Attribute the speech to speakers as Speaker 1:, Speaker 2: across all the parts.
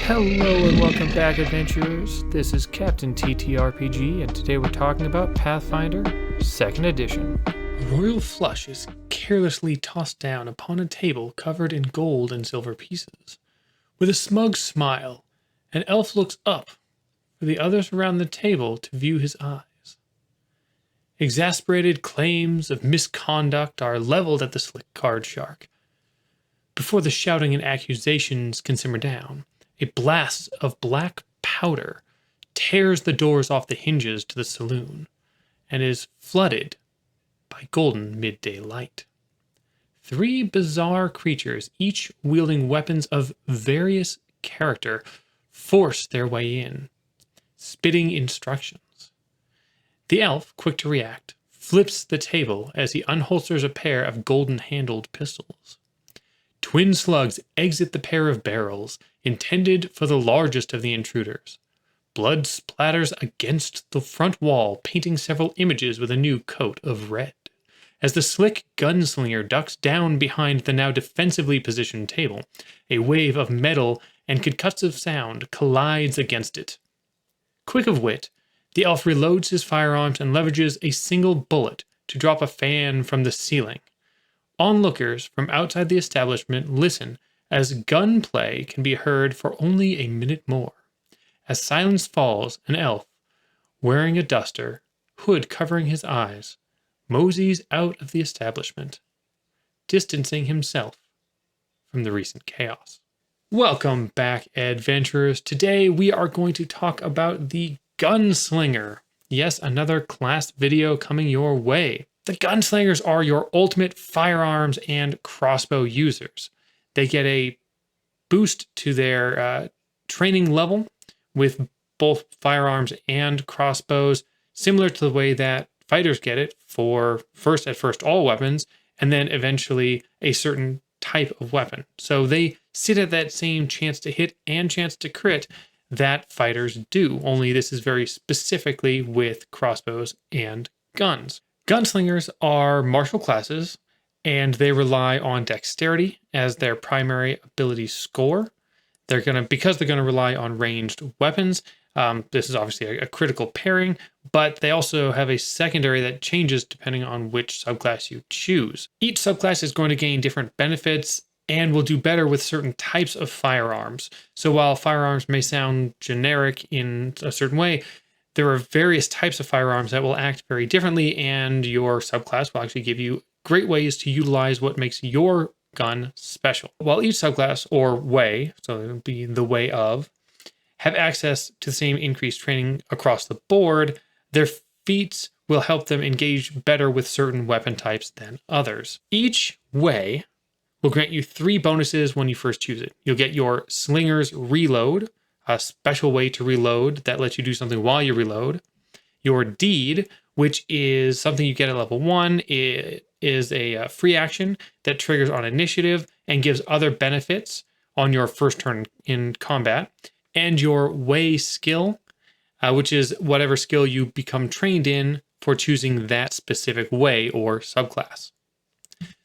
Speaker 1: Hello and welcome back, adventurers. This is Captain TTRPG, and today we're talking about Pathfinder 2nd Edition. A royal flush is carelessly tossed down upon a table covered in gold and silver pieces. With a smug smile, an elf looks up for the others around the table to view his eyes. Exasperated claims of misconduct are leveled at the slick card shark. Before the shouting and accusations can simmer down, a blast of black powder tears the doors off the hinges to the saloon and is flooded by golden midday light. Three bizarre creatures, each wielding weapons of various character, force their way in, spitting instructions. The elf, quick to react, flips the table as he unholsters a pair of golden-handled pistols. Twin slugs exit the pair of barrels, intended for the largest of the intruders. Blood splatters against the front wall, painting several images with a new coat of red. As the slick gunslinger ducks down behind the now defensively positioned table, a wave of metal and concussive sound collides against it. Quick of wit, the elf reloads his firearms and leverages a single bullet to drop a fan from the ceiling. Onlookers from outside the establishment listen as gunplay can be heard for only a minute more. As silence falls, an elf, wearing a duster, hood covering his eyes, moseys out of the establishment, distancing himself from the recent chaos. Welcome back, adventurers. Today we are going to talk about the Gunslinger. Yes, another class video coming your way. The Gunslingers are your ultimate firearms and crossbow users. They get a boost to their training level with both firearms and crossbows, similar to the way that fighters get it for at first all weapons, and then eventually a certain type of weapon. So they sit at that same chance to hit and chance to crit that fighters do, only this is very specifically with crossbows and guns. Gunslingers are martial classes, and they rely on dexterity as their primary ability score. Because they're gonna rely on ranged weapons. This is obviously a critical pairing, but they also have a secondary that changes depending on which subclass you choose. Each subclass is going to gain different benefits and will do better with certain types of firearms. So while firearms may sound generic in a certain way, there are various types of firearms that will act very differently, and your subclass will actually give you great ways to utilize what makes your gun special. While each subclass, or way, so it would be the way of, have access to the same increased training across the board, their feats will help them engage better with certain weapon types than others. Each way will grant you 3 bonuses when you first choose it. You'll get your Slinger's Reload, a special way to reload that lets you do something while you reload. Your Deed, which is something you get at level 1. It is a free action that triggers on initiative and gives other benefits on your first turn in combat. And your Way skill, which is whatever skill you become trained in for choosing that specific way or subclass.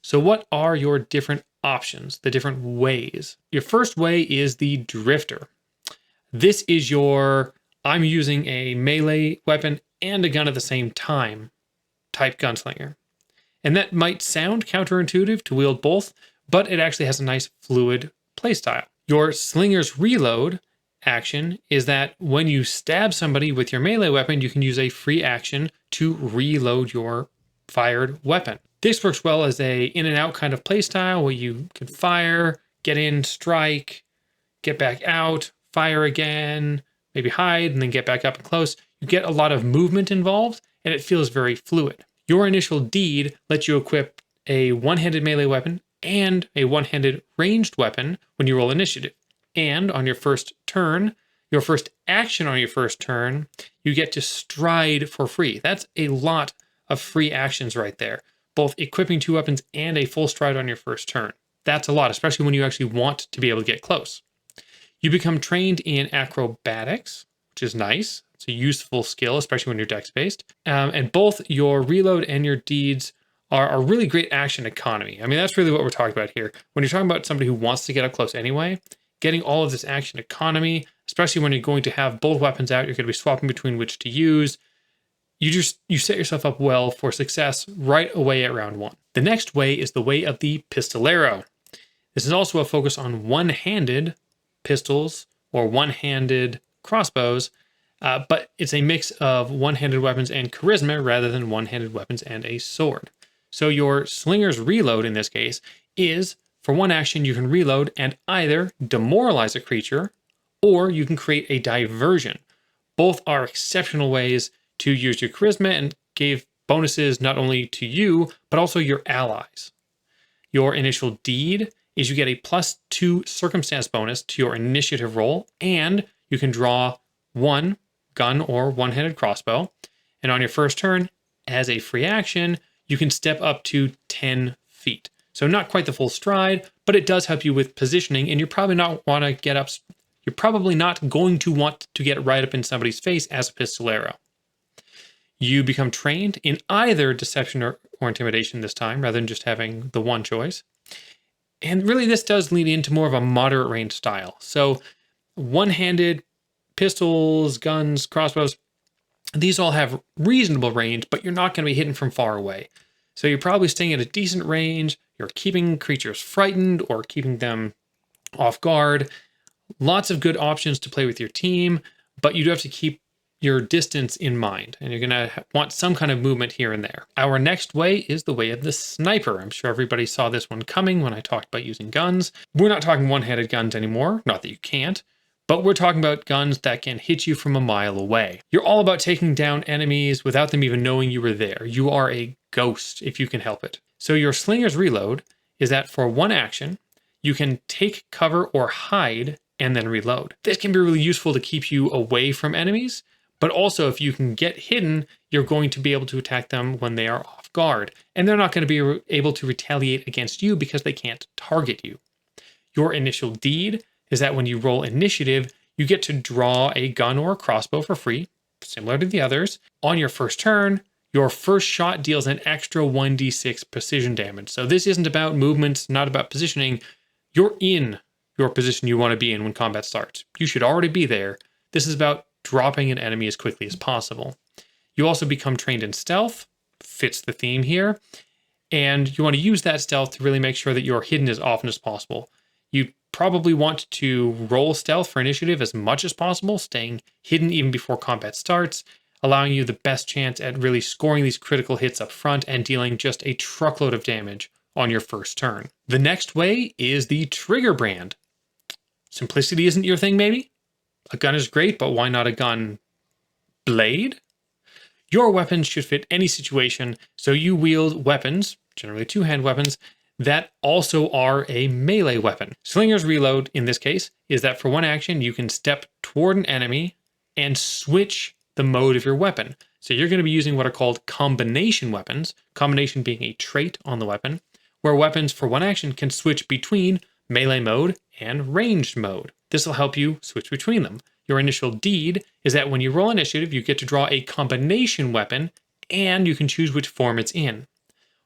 Speaker 1: So what are your different options, the different ways? Your first way is the Drifter. This is I'm using a melee weapon and a gun at the same time type gunslinger. And that might sound counterintuitive to wield both, but it actually has a nice fluid playstyle. Your Slinger's Reload action is that when you stab somebody with your melee weapon, you can use a free action to reload your fired weapon. This works well as a in and out kind of playstyle where you can fire, get in, strike, get back out, fire again, maybe hide, and then get back up and close. You get a lot of movement involved, and it feels very fluid. Your initial Deed lets you equip a one-handed melee weapon and a one-handed ranged weapon when you roll initiative. And on your first turn, your first action on your first turn, you get to stride for free. That's a lot of free actions right there, both equipping 2 weapons and a full stride on your first turn. That's a lot, especially when you actually want to be able to get close. You become trained in acrobatics, which is nice. It's a useful skill, especially when you're dex-based. And both your reload and your deeds are a really great action economy. I mean, that's really what we're talking about here. When you're talking about somebody who wants to get up close anyway, getting all of this action economy, especially when you're going to have both weapons out, you're going to be swapping between which to use. You set yourself up well for success right away at round 1. The next way is the way of the Pistolero. This is also a focus on one-handed pistols or one-handed crossbows, but it's a mix of one-handed weapons and charisma rather than one-handed weapons and a sword. So your Slinger's Reload in this case is, for one action, you can reload and either demoralize a creature or you can create a diversion. Both are exceptional ways to use your charisma and give bonuses not only to you, but also your allies. Your initial deed is you get a +2 circumstance bonus to your initiative roll, and you can draw 1 gun or one-handed crossbow. And on your first turn, as a free action, you can step up to 10 feet. So not quite the full stride, but it does help you with positioning, and you're probably not going to want to get right up in somebody's face as a Pistolero. You become trained in either deception or intimidation this time, rather than just having the one choice. And really, this does lead into more of a moderate range style. So one-handed pistols, guns, crossbows, these all have reasonable range, but you're not going to be hitting from far away. So you're probably staying at a decent range. You're keeping creatures frightened or keeping them off guard. Lots of good options to play with your team, but you do have to keep your distance in mind, and you're going to want some kind of movement here and there. Our next way is the way of the sniper. I'm sure everybody saw this one coming when I talked about using guns. We're not talking one-handed guns anymore, not that you can't, but we're talking about guns that can hit you from a mile away. You're all about taking down enemies without them even knowing you were there. You are a ghost if you can help it. So your Slinger's Reload is that for one action, you can take cover or hide and then reload. This can be really useful to keep you away from enemies, but also if you can get hidden, you're going to be able to attack them when they are off guard, and they're not going to be able to retaliate against you because they can't target you. Your initial deed is that when you roll initiative, you get to draw a gun or a crossbow for free, similar to the others. On your first turn, your first shot deals an extra 1d6 precision damage. So this isn't about movements, not about positioning. You're in your position you want to be in when combat starts. You should already be there. This is about dropping an enemy as quickly as possible. You also become trained in stealth, fits the theme here, and you want to use that stealth to really make sure that you're hidden as often as possible. You probably want to roll stealth for initiative as much as possible, staying hidden even before combat starts, allowing you the best chance at really scoring these critical hits up front and dealing just a truckload of damage on your first turn. The next way is the Triggerbrand. Simplicity isn't your thing, maybe? A gun is great, but why not a gun blade? Your weapons should fit any situation, so you wield weapons, generally two-hand weapons, that also are a melee weapon. Slinger's Reload, in this case, is that for one action, you can step toward an enemy and switch the mode of your weapon. So you're going to be using what are called combination weapons, combination being a trait on the weapon, where weapons for one action can switch between melee mode and ranged mode. This will help you switch between them. Your initial deed is that when you roll initiative, you get to draw a combination weapon, and you can choose which form it's in.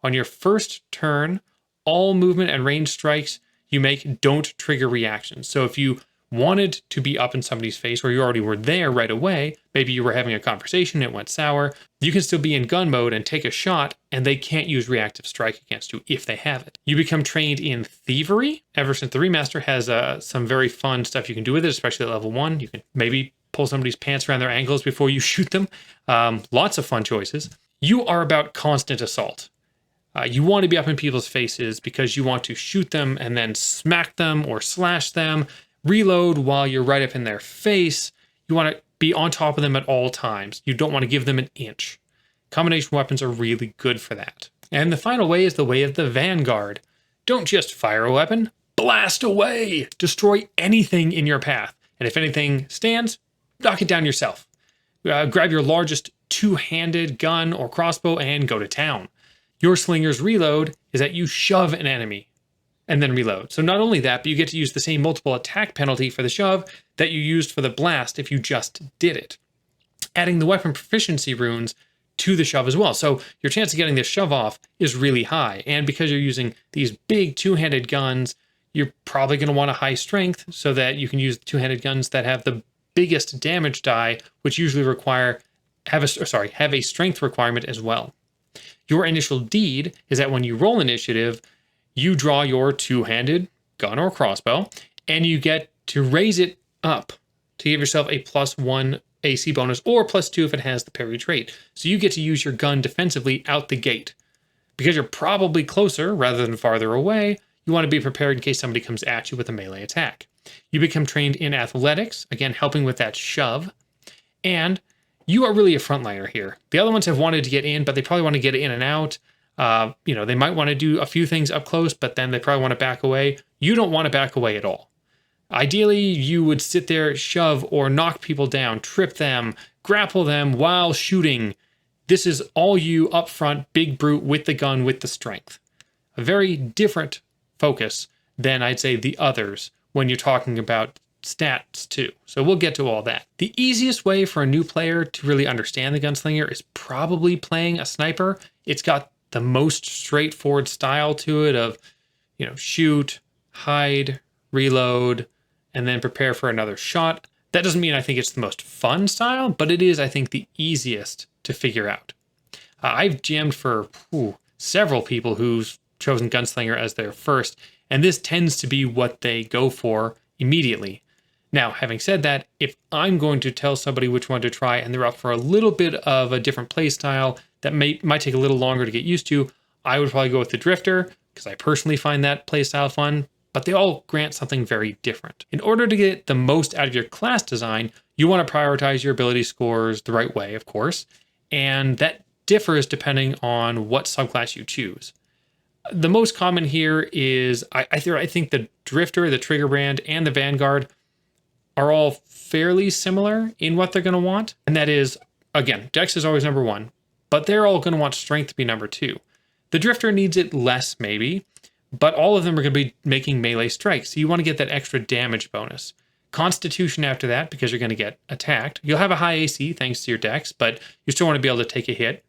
Speaker 1: On your first turn, all movement and range strikes you make don't trigger reactions. So if you wanted to be up in somebody's face, or you already were there right away, maybe you were having a conversation, it went sour, you can still be in gun mode and take a shot, and they can't use reactive strike against you if they have it. You become trained in thievery. Ever since the remaster has some very fun stuff you can do with it, especially at level 1. You can maybe pull somebody's pants around their ankles before you shoot them. Lots of fun choices. You are about constant assault. You want to be up in people's faces because you want to shoot them and then smack them or slash them, reload while you're right up in their face. You want to be on top of them at all times. You don't want to give them an inch. Combination weapons are really good for that. And the final way is the way of the Vanguard. Don't just fire a weapon, blast away! Destroy anything in your path. And if anything stands, knock it down yourself. Grab your largest two-handed gun or crossbow and go to town. Your Slinger's Reload is that you shove an enemy and then reload. So not only that, but you get to use the same multiple attack penalty for the shove that you used for the blast if you just did it. Adding the weapon proficiency runes to the shove as well. So your chance of getting this shove off is really high. And because you're using these big two-handed guns, you're probably going to want a high strength so that you can use two-handed guns that have the biggest damage die, which usually have a strength requirement as well. Your initial deed is that when you roll initiative, you draw your two-handed gun or crossbow, and you get to raise it up to give yourself a +1 AC bonus, or +2 if it has the parry trait. So you get to use your gun defensively out the gate. Because you're probably closer rather than farther away, you want to be prepared in case somebody comes at you with a melee attack. You become trained in athletics, again helping with that shove, and you are really a frontliner here. The other ones have wanted to get in, but they probably want to get in and out. They might want to do a few things up close, but then they probably want to back away. You don't want to back away at all. Ideally, you would sit there, shove, or knock people down, trip them, grapple them while shooting. This is all you up front, big brute with the gun, with the strength. A very different focus than I'd say the others when you're talking about stats too. So we'll get to all that. The easiest way for a new player to really understand the Gunslinger is probably playing a sniper. It's got the most straightforward style to it of, shoot, hide, reload, and then prepare for another shot. That doesn't mean I think it's the most fun style, but it is, I think, the easiest to figure out. I've jammed for several people who've chosen Gunslinger as their first, and this tends to be what they go for immediately. Now, having said that, if I'm going to tell somebody which one to try and they're up for a little bit of a different play style that might take a little longer to get used to, I would probably go with the Drifter, because I personally find that play style fun, but they all grant something very different. In order to get the most out of your class design, you want to prioritize your ability scores the right way, of course, and that differs depending on what subclass you choose. The most common here is, I think the Drifter, the Triggerbrand, and the Vanguard are all fairly similar in what they're going to want. And that is, again, Dex is always number 1, but they're all going to want Strength to be number 2. The Drifter needs it less, maybe, but all of them are going to be making melee strikes, so you want to get that extra damage bonus. Constitution after that, because you're going to get attacked. You'll have a high AC thanks to your Dex, but you still want to be able to take a hit.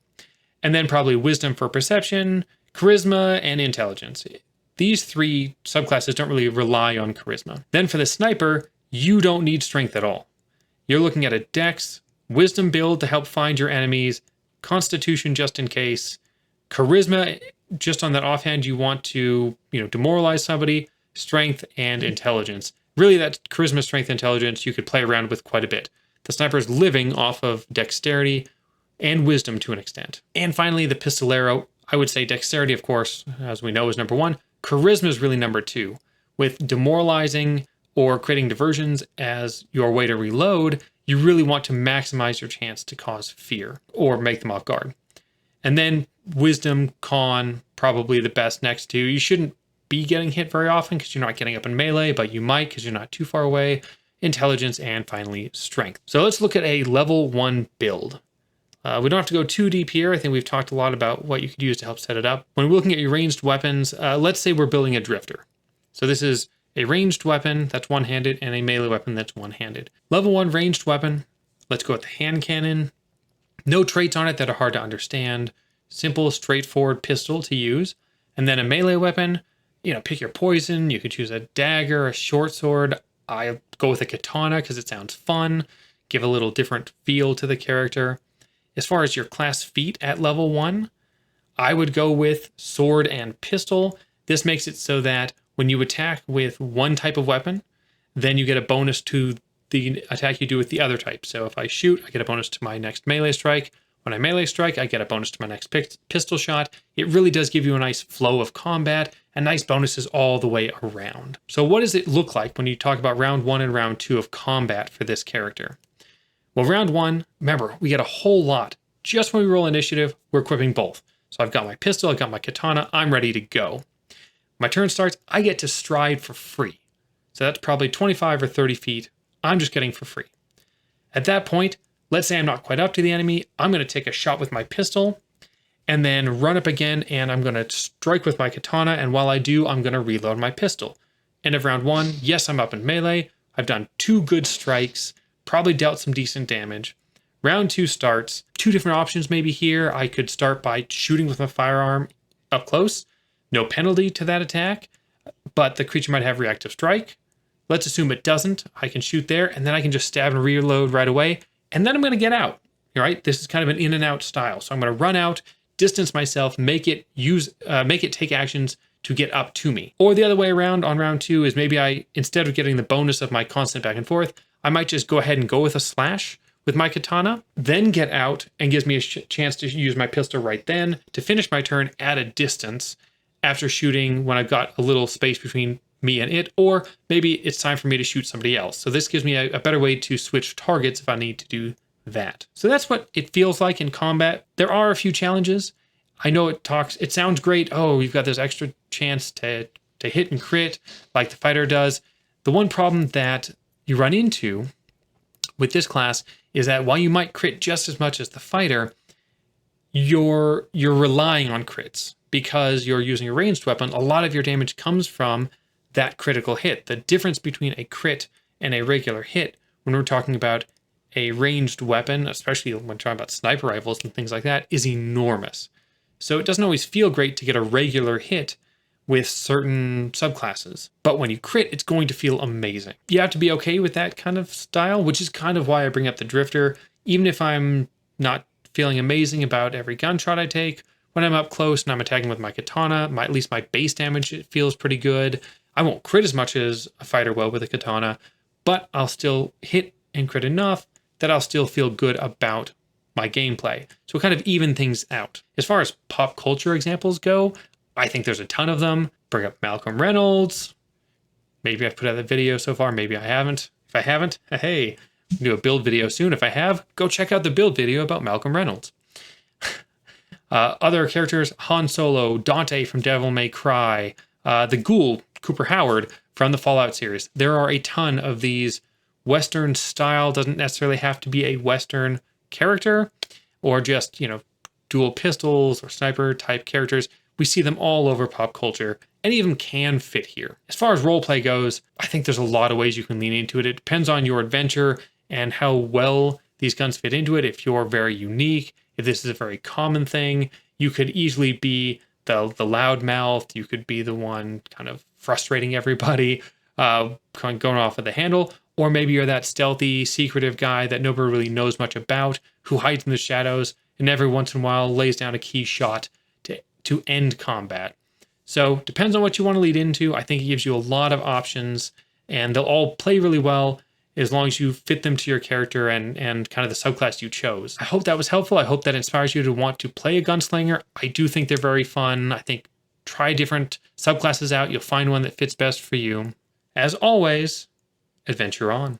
Speaker 1: And then probably Wisdom for Perception, Charisma, and Intelligence. These 3 subclasses don't really rely on Charisma. Then for the Sniper, you don't need Strength at all. You're looking at a Dex, Wisdom build to help find your enemies, Constitution just in case, Charisma just on that offhand you want to, demoralize somebody, Strength, and Intelligence. Really, that Charisma, Strength, Intelligence you could play around with quite a bit. The Sniper is living off of Dexterity and Wisdom to an extent. And finally, the Pistolero, I would say Dexterity, of course, as we know, is number 1. Charisma is really number 2. With demoralizing or creating diversions as your way to reload, you really want to maximize your chance to cause fear or make them off guard. And then Wisdom, Con, probably the best next to. You shouldn't be getting hit very often because you're not getting up in melee, but you might because you're not too far away. Intelligence, and finally Strength. So let's look at a level 1 build. We don't have to go too deep here. I think we've talked a lot about what you could use to help set it up. When we're looking at your ranged weapons, let's say we're building a Drifter. So this is a ranged weapon that's one-handed and a melee weapon that's one-handed. Level 1 ranged weapon, let's go with the hand cannon. No traits on it that are hard to understand. Simple, straightforward pistol to use. And then a melee weapon, pick your poison. You could choose a dagger, a short sword. I go with a katana because it sounds fun. Give a little different feel to the character. As far as your class feat at level 1, I would go with sword and pistol. This makes it so that when you attack with one type of weapon, then you get a bonus to the attack you do with the other type. So if I shoot, I get a bonus to my next melee strike. When I melee strike, I get a bonus to my next pistol shot. It really does give you a nice flow of combat and nice bonuses all the way around. So what does it look like when you talk about round 1 and round 2 of combat for this character? Well, round 1, remember, we get a whole lot. Just when we roll initiative, we're equipping both. So I've got my pistol, I've got my katana, I'm ready to go. My turn starts, I get to stride for free. So that's probably 25 or 30 feet. I'm just getting for free. At that point, let's say I'm not quite up to the enemy. I'm going to take a shot with my pistol and then run up again, and I'm going to strike with my katana. And while I do, I'm going to reload my pistol. End of round 1. Yes, I'm up in melee. I've done 2 good strikes, probably dealt some decent damage. Round 2 starts. 2 different options maybe here. I could start by shooting with my firearm up close. No penalty to that attack. but the creature might have reactive strike. Let's assume it doesn't. I can shoot there, and then I can just stab and reload right away, and then I'm going to get out. All right, this is kind of an in and out style. So I'm going to run out, distance myself, make it take actions to get up to me. Or the other way around on round 2 is maybe I, instead of getting the bonus of my constant back and forth, I might just go ahead and go with a slash with my katana, then get out and gives me a chance to use my pistol right then to finish my turn at a distance after shooting when I've got a little space between me and it, or maybe it's time for me to shoot somebody else. So this gives me a better way to switch targets if I need to do that. So that's what it feels like in combat. There are a few challenges. I know it sounds great. Oh, you've got this extra chance to hit and crit like the fighter does. The one problem that you run into with this class is that while you might crit just as much as the fighter, you're relying on crits because you're using a ranged weapon. A lot of your damage comes from that critical hit. The difference between a crit and a regular hit when we're talking about a ranged weapon, especially when talking about sniper rifles and things like that, is enormous. So it doesn't always feel great to get a regular hit with certain subclasses. But when you crit, it's going to feel amazing. You have to be okay with that kind of style, which is kind of why I bring up the Drifter. Even if I'm not feeling amazing about every gunshot I take, when I'm up close and I'm attacking with my katana, at least my base damage, it feels pretty good. I won't crit as much as a fighter will with a katana, but I'll still hit and crit enough that I'll still feel good about my gameplay. So it kind of even things out. As far as pop culture examples go, I think there's a ton of them. Bring up Malcolm Reynolds. Maybe I've put out that video so far. Maybe I haven't. If I haven't, hey, I'll do a build video soon. If I have, go check out the build video about Malcolm Reynolds. Other characters, Han Solo, Dante from Devil May Cry, the Ghoul, Cooper Howard from the Fallout series. There are a ton of these Western style, doesn't necessarily have to be a Western character, or just, dual pistols or sniper type characters. We see them all over pop culture. Any of them can fit here. As far as roleplay goes, I think there's a lot of ways you can lean into it. It depends on your adventure and how well these guns fit into it. If you're very unique, if this is a very common thing, you could easily be the loudmouth. You could be the one kind of frustrating everybody, going off of the handle. Or maybe you're that stealthy, secretive guy that nobody really knows much about, who hides in the shadows and every once in a while lays down a key shot to end combat. So depends on what you want to lead into. I think it gives you a lot of options, and they'll all play really well as long as you fit them to your character and kind of the subclass you chose. I hope that was helpful. I hope that inspires you to want to play a gunslinger. I do think they're very fun. I think try different subclasses out. You'll find one that fits best for you. As always, adventure on.